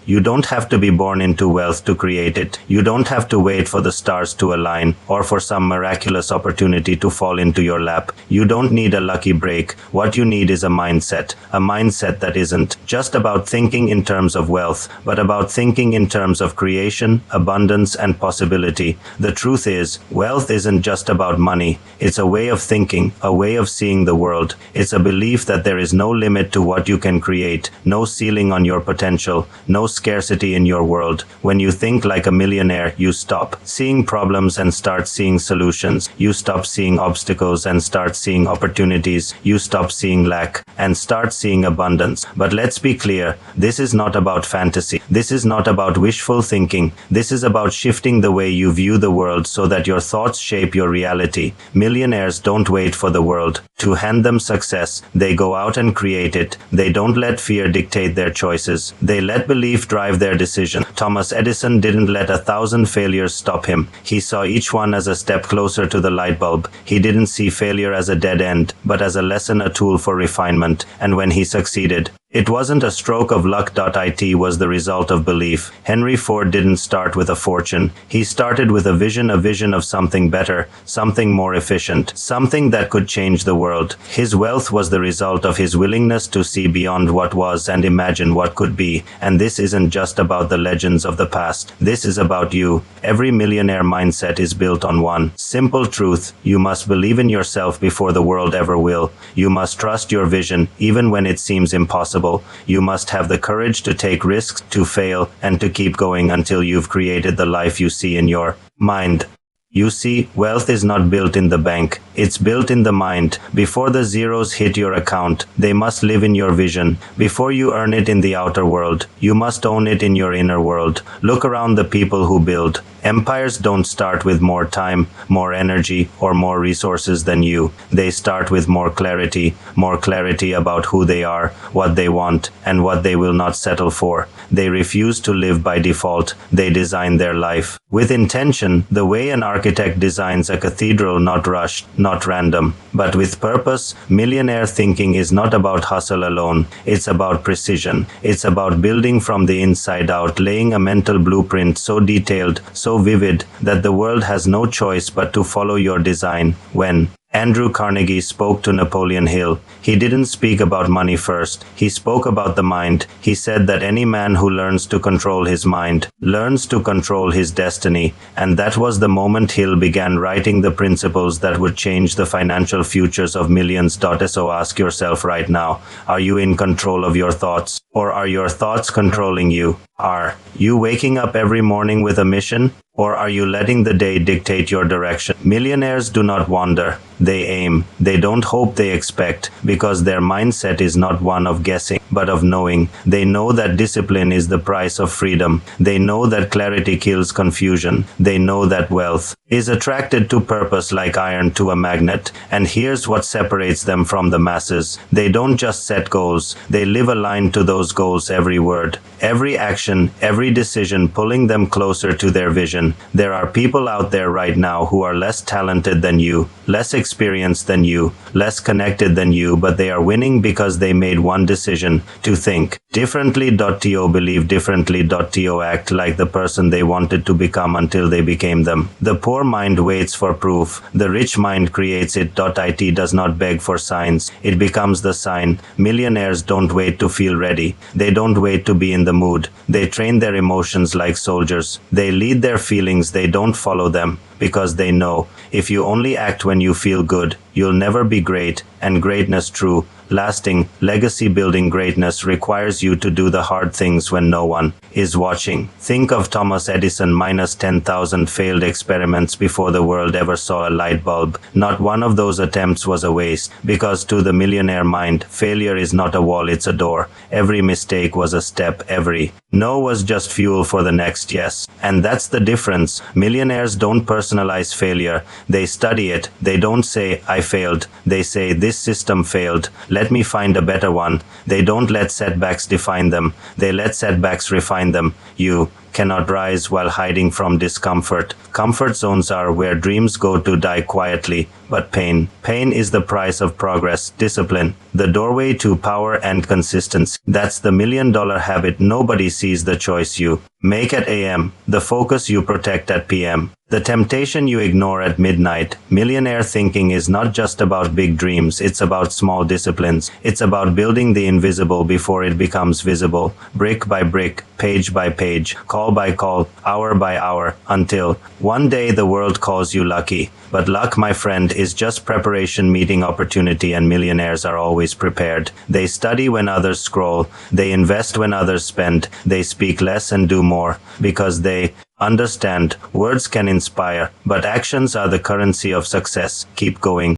You don't have to be born into wealth to create it. You don't have to wait for the stars to align or for some miraculous opportunity to fall into your lap. You don't need a lucky break. What you need is a mindset that isn't just about thinking in terms of wealth, but about thinking in terms of creation, abundance, and possibility. The truth is, wealth isn't just about money. It's a way of thinking, a way of seeing the world. It's a belief that there is no limit to what you can create, no ceiling on your potential, no scarcity in your world. When you think like a millionaire, you stop seeing problems and start seeing solutions. You stop seeing obstacles and start seeing opportunities. You stop seeing lack and start seeing abundance. But let's be clear, this is not about fantasy. This is not about wishful thinking. This is about shifting the way you view the world so that your thoughts shape your reality. Millionaires don't wait for the world to hand them success. They go out and create it. They don't let fear dictate their choices. They let belief drive their decision. Thomas Edison didn't let 1,000 failures stop him. He saw each one as a step closer to the light bulb. He didn't see failure as a dead end, but as a lesson, a tool for refinement. And when he succeeded, it wasn't a stroke of luck. It was the result of belief. Henry Ford didn't start with a fortune. He started with a vision of something better, something more efficient, something that could change the world. His wealth was the result of his willingness to see beyond what was and imagine what could be. And this isn't just about the legends of the past. This is about you. Every millionaire mindset is built on one simple truth. You must believe in yourself before the world ever will. You must trust your vision, even when it seems impossible. You must have the courage to take risks, to fail, and to keep going until you've created the life you see in your mind. You see, wealth is not built in the bank. It's built in the mind. Before the zeros hit your account, they must live in your vision. Before you earn it in the outer world, you must own it in your inner world. Look around the people who build. Empires don't start with more time, more energy, or more resources than you. They start with more clarity about who they are, what they want, and what they will not settle for. They refuse to live by default. They design their life with intention, the way an architect designs a cathedral, not rushed, not random, but with purpose. Millionaire thinking is not about hustle alone. It's about precision. It's about building from the inside out, laying a mental blueprint so detailed, so vivid, that the world has no choice but to follow your design. When Andrew Carnegie spoke to Napoleon Hill, he didn't speak about money first. He spoke about the mind. He said that any man who learns to control his mind learns to control his destiny. And that was the moment Hill began writing the principles that would change the financial futures of millions. So ask yourself right now, are you in control of your thoughts, or are your thoughts controlling you? Are you waking up every morning with a mission, or are you letting the day dictate your direction? Millionaires do not wander. They aim. They don't hope, they expect, because their mindset is not one of guessing, but of knowing. They know that discipline is the price of freedom. They know that clarity kills confusion. They know that wealth is attracted to purpose like iron to a magnet. And here's what separates them from the masses. They don't just set goals. They live aligned to those goals. Every word, every action, every decision pulling them closer to their vision. There are people out there right now who are less talented than you, less experienced than you, less connected than you, but they are winning because they made one decision: to think differently. Believe differently. Act like the person they wanted to become until they became them. The poor mind waits for proof. The rich mind creates it. It does not beg for signs. It becomes the sign. Millionaires don't wait to feel ready. They don't wait to be in the mood. They train their emotions like soldiers. They lead their feelings. They don't follow them, because they know if you only act when you feel good, you'll never be great. And greatness, true, lasting, legacy-building greatness, requires you to do the hard things when no one is watching. Think of Thomas Edison minus 10,000 failed experiments before the world ever saw a light bulb. Not one of those attempts was a waste, because to the millionaire mind, failure is not a wall, it's a door. Every mistake was a step. Every no was just fuel for the next yes. And that's the difference. Millionaires don't personalize failure. They study it. They don't say, I failed. They say, this system failed. Let me find a better one. They don't let setbacks define them. They let setbacks refine them. You cannot rise while hiding from discomfort. Comfort zones are where dreams go to die quietly. But pain is the price of progress. Discipline, the doorway to power and consistency. That's the $1 million habit. Nobody sees the choice you make at AM, the focus you protect at PM, the temptation you ignore at midnight. Millionaire thinking is not just about big dreams, it's about small disciplines. It's about building the invisible before it becomes visible, brick by brick, page by page, call by call, hour by hour, until one day the world calls you lucky. But luck, my friend, is just preparation meeting opportunity, and millionaires are always prepared. They study when others scroll. They invest when others spend. They speak less and do more, because they understand words can inspire, but actions are the currency of success. Keep going.